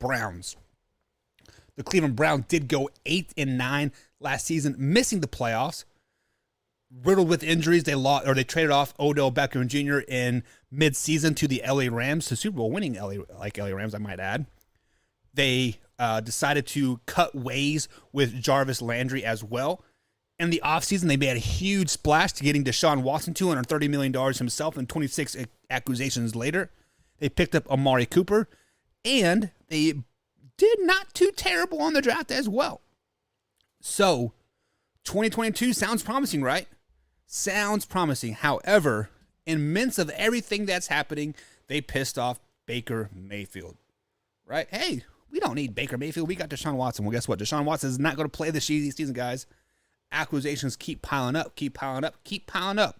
Browns. The Cleveland Browns did go 8-9 last season, missing the playoffs. Riddled with injuries, they traded off Odell Beckham Jr. in mid-season to the LA Rams, the Super Bowl winning LA Rams, I might add. They decided to cut ways with Jarvis Landry as well. In the offseason, they made a huge splash to getting Deshaun Watson, $230 million himself, and 26 accusations later. They picked up Amari Cooper, and they did not too terrible on the draft as well. So, 2022 sounds promising, right? Sounds promising. However, in midst of everything that's happening, they pissed off Baker Mayfield, right? Hey, we don't need Baker Mayfield. We got Deshaun Watson. Well, guess what? Deshaun Watson is not going to play this season, guys. Accusations keep piling up, keep piling up, keep piling up.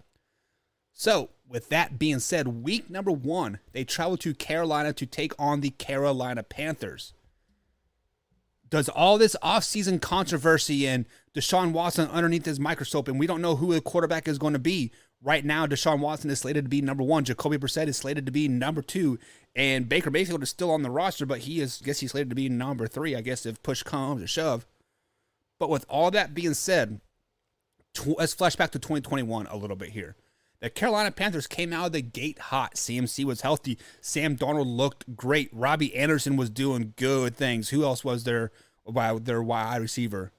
So, with that being said, week number 1, they travel to Carolina to take on the Carolina Panthers. Does all this offseason controversy and Deshaun Watson underneath his microscope, and we don't know who the quarterback is going to be. Right now, Deshaun Watson is slated to be number 1. Jacoby Brissett is slated to be number 2. And Baker Mayfield is still on the roster, but he's slated to be number 3, I guess, if push comes to shove. But with all that being said, let's flash back to 2021 a little bit here. The Carolina Panthers came out of the gate hot. CMC was healthy. Sam Darnold looked great. Robbie Anderson was doing good things. Who else was their wide receiver?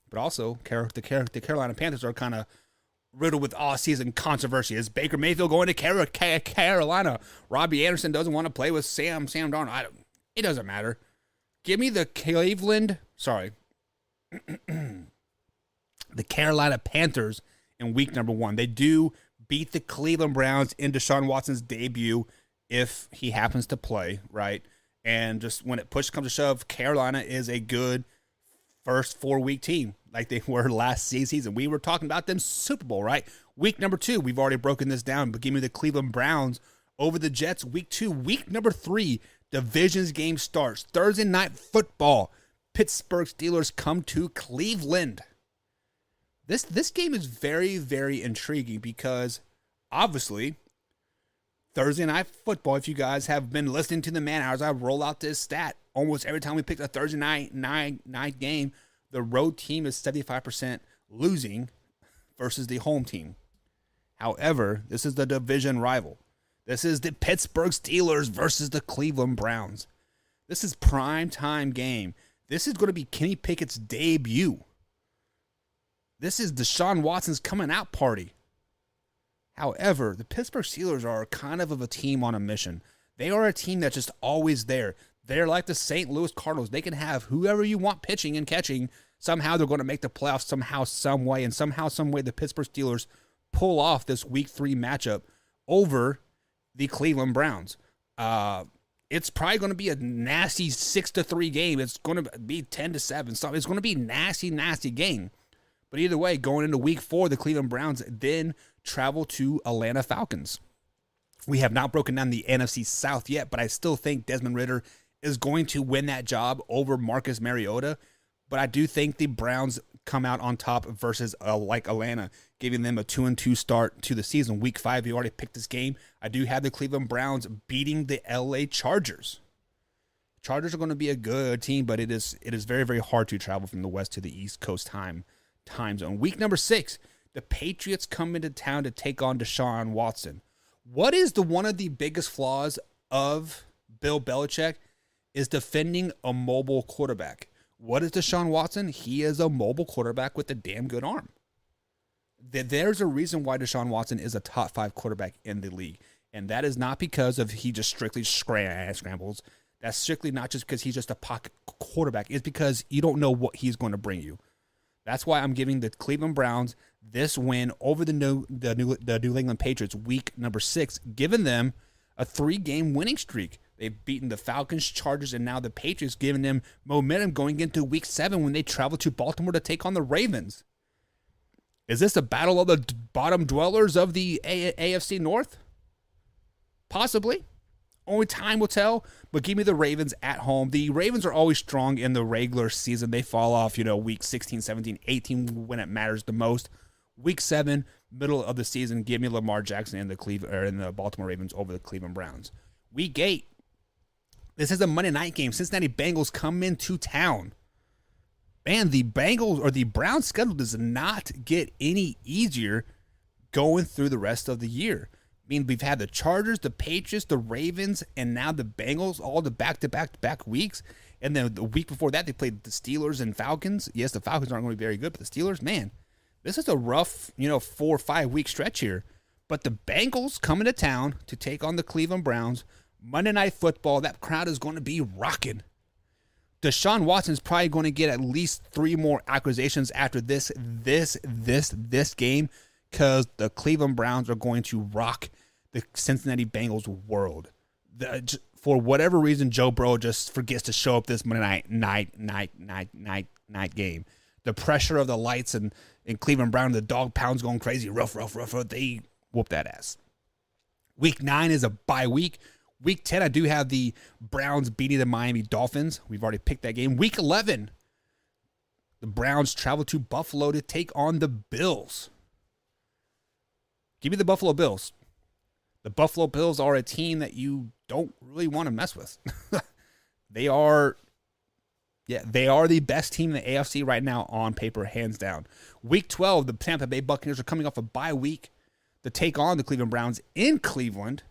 But also, the Carolina Panthers are kind of riddled with all-season controversy. Is Baker Mayfield going to Carolina? Robbie Anderson doesn't want to play with Sam Darnold. It doesn't matter. Give me the the Carolina Panthers in week number 1. They do beat the Cleveland Browns in Deshaun Watson's debut if he happens to play, right? And just when it push comes to shove, Carolina is a good first 4-week team like they were last season. We were talking about them Super Bowl, right? Week number 2, we've already broken this down, but give me the Cleveland Browns over the Jets. Week 2, week number 3, divisions game starts. Thursday night football. Pittsburgh Steelers come to Cleveland. This game is very, very intriguing because obviously Thursday night football, if you guys have been listening to the man hours, I roll out this stat. Almost every time we pick a Thursday night game, the road team is 75% losing versus the home team. However, this is the division rival. This is the Pittsburgh Steelers versus the Cleveland Browns. This is prime time game. This is going to be Kenny Pickett's debut. This is Deshaun Watson's coming out party. However, the Pittsburgh Steelers are kind of a team on a mission. They are a team that's just always there. They're like the St. Louis Cardinals. They can have whoever you want pitching and catching. Somehow they're going to make the playoffs somehow, some way. And somehow, some way, the Pittsburgh Steelers pull off this Week 3 matchup over the Cleveland Browns. It's probably going to be a nasty 6-3 game. It's going to be 10-7. So it's going to be nasty, nasty game. But either way, going into Week 4, the Cleveland Browns then travel to Atlanta Falcons. We have not broken down the NFC South yet, but I still think Desmond Ridder is going to win that job over Marcus Mariota. But I do think the Browns come out on top versus like Atlanta, giving them a 2-2 start to the season. Week 5, you already picked this game. I do have the Cleveland Browns beating the LA Chargers. Chargers are going to be a good team, but it is very, very hard to travel from the West to the East Coast time zone. Week number 6, the Patriots come into town to take on Deshaun Watson. What is one of the biggest flaws of Bill Belichick is defending a mobile quarterback. What is Deshaun Watson? He is a mobile quarterback with a damn good arm. There's a reason why Deshaun Watson is a top 5 quarterback in the league, and that is not because of he just strictly scrambles. That's strictly not just because he's just a pocket quarterback. It's because you don't know what he's going to bring you. That's why I'm giving the Cleveland Browns this win over the New England Patriots week number 6, giving them a 3-game winning streak. They've beaten the Falcons, Chargers, and now the Patriots, giving them momentum going into week 7 when they travel to Baltimore to take on the Ravens. Is this a battle of the bottom dwellers of the AFC North? Possibly. Only time will tell, but give me the Ravens at home. The Ravens are always strong in the regular season. They fall off, week 16, 17, 18 when it matters the most. Week 7, middle of the season, give me Lamar Jackson and the Baltimore Ravens over the Cleveland Browns. Week 8, This is a Monday night game. Cincinnati Bengals come into town. Man, the Bengals or the Browns schedule does not get any easier going through the rest of the year. I mean, we've had the Chargers, the Patriots, the Ravens, and now the Bengals, all the back-to-back weeks. And then the week before that, they played the Steelers and Falcons. Yes, the Falcons aren't going to be very good, but the Steelers, man, this is a rough, 4 or 5 week stretch here. But the Bengals coming to town to take on the Cleveland Browns. Monday Night Football, that crowd is going to be rocking. Deshaun Watson's probably going to get at least 3 more accusations after this game, because the Cleveland Browns are going to rock the Cincinnati Bengals world. For whatever reason, Joe Burrow just forgets to show up this Monday night game. The pressure of the lights and Cleveland Brown, the Dawgpound's going crazy. Rough. They whoop that ass. Week 9 is a bye week. Week 10, I do have the Browns beating the Miami Dolphins. We've already picked that game. Week 11, the Browns travel to Buffalo to take on the Bills. Give me the Buffalo Bills. The Buffalo Bills are a team that you don't really want to mess with. They are the best team in the AFC right now on paper, hands down. Week 12, the Tampa Bay Buccaneers are coming off a bye week to take on the Cleveland Browns in Cleveland.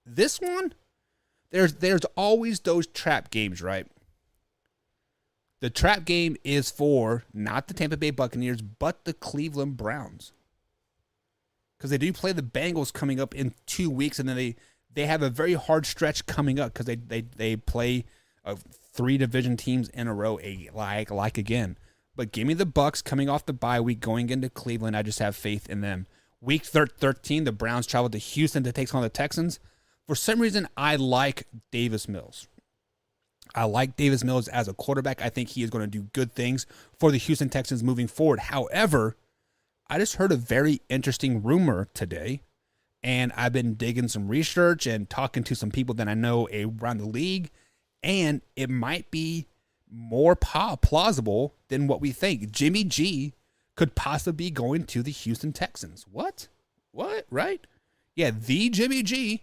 This one, there's always those trap games, right? The trap game is for not the Tampa Bay Buccaneers, but the Cleveland Browns. Because they do play the Bengals coming up in 2 weeks, and then they have a very hard stretch coming up because they play 3 division teams in a row, like again. But give me the Bucs coming off the bye week, going into Cleveland. I just have faith in them. Week 13, the Browns travel to Houston to take on the Texans. For some reason, I like Davis Mills. I like Davis Mills as a quarterback. I think he is going to do good things for the Houston Texans moving forward. However, I just heard a very interesting rumor today, and I've been digging some research and talking to some people that I know around the league, and it might be more plausible than what we think. Jimmy G could possibly be going to the Houston Texans. What? Right? Yeah, the Jimmy G,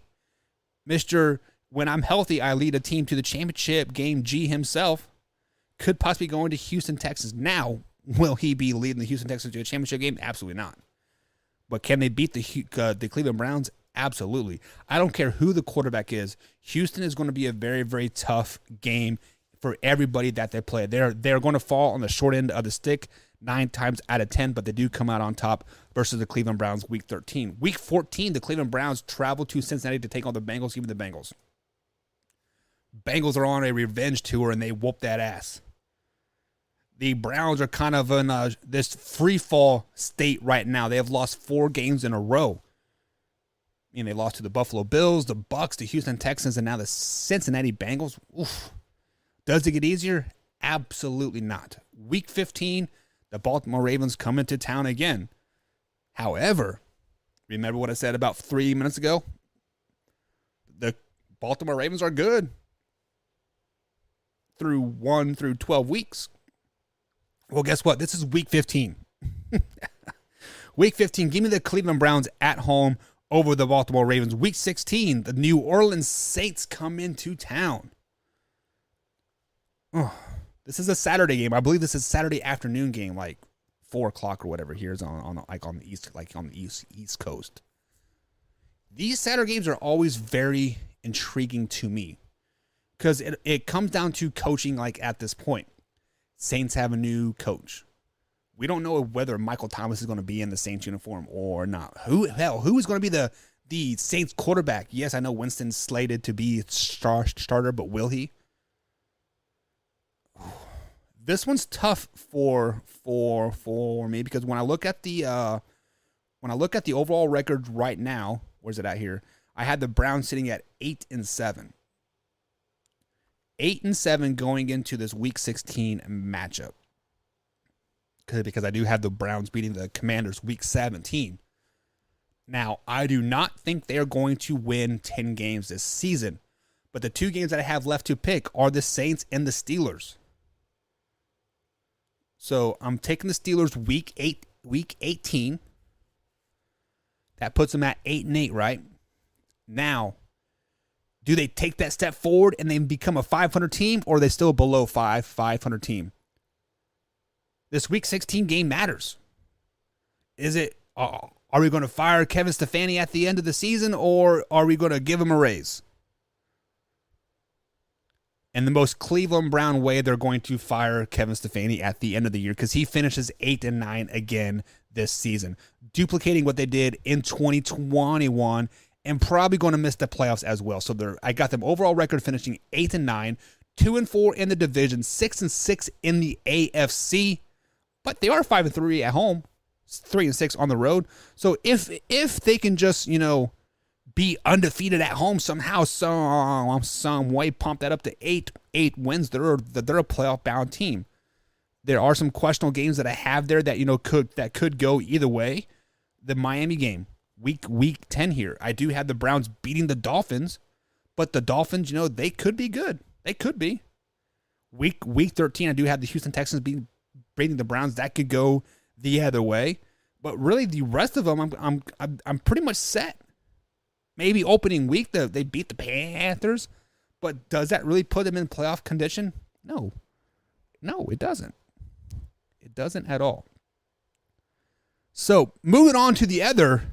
Mr. When I'm healthy, I lead a team to the championship game G himself, could possibly go into Houston, Texas. Now, will he be leading the Houston Texans to a championship game? Absolutely not. But can they beat the Cleveland Browns? Absolutely. I don't care who the quarterback is. Houston is going to be a very, very tough game for everybody that they play. They're going to fall on the short end of the stick 9 times out of 10, but they do come out on top versus the Cleveland Browns week 13. Week 14, the Cleveland Browns travel to Cincinnati to take on the Bengals. Give me the Bengals. Bengals are on a revenge tour, and they whoop that ass. The Browns are kind of in this free fall state right now. They have lost 4 games in a row. I mean, they lost to the Buffalo Bills, the Bucs, the Houston Texans, and now the Cincinnati Bengals. Oof. Does it get easier? Absolutely not. Week 15, the Baltimore Ravens come into town again. However, remember what I said about 3 minutes ago? The Baltimore Ravens are good through 1 through 12 weeks. Well, guess what? This is week 15. Week 15, give me the Cleveland Browns at home over the Baltimore Ravens. Week 16, the New Orleans Saints come into town. Oh, this is a Saturday game. I believe this is a Saturday afternoon game, like 4 o'clock or whatever. Here's on the East Coast. These Saturday games are always very intriguing to me because it comes down to coaching. Like at this point, Saints have a new coach. We don't know whether Michael Thomas is going to be in the Saints uniform or not. Who is going to be the Saints quarterback? Yes, I know Winston's slated to be starter, but will he? This one's tough for me because when I look at the overall record right now, where's it at here? I had the Browns sitting at 8-7. 8-7 going into this Week 16 matchup. Because I do have the Browns beating the Commanders Week 17. Now, I do not think they are going to win 10 games this season. But the 2 games that I have left to pick are the Saints and the Steelers. So I'm taking the Steelers Week 18. That puts them at 8-8, right? Now, Do they take that step forward and then become a 500 team, or are they still below 500 team? This Week 16 game matters. Is it, are we going to fire Kevin Stefanski at the end of the season, or are we going to give him a raise? And the most Cleveland Brown way, they're going to fire Kevin Stefanski at the end of the year because he finishes 8-9 again this season, duplicating what they did in 2021 and probably going to miss the playoffs as well. So I got them overall record finishing 8-9, 2-4 in the division, 6-6 in the AFC, but they are 5-3 at home, 3-6 on the road. So if they can just, be undefeated at home somehow, some way, pump that up to eight wins, they're a playoff bound team. There are some questionable games that I have there that could go either way. The Miami game, week 10 here, I do have the Browns beating the Dolphins, but the Dolphins, they could be good. They could be. Week 13, I do have the Houston Texans beating the Browns. That could go the other way. But really, the rest of them, I'm pretty much set. Maybe opening week, they beat the Panthers, but does that really put them in playoff condition? No, it doesn't. It doesn't at all. So moving on to the other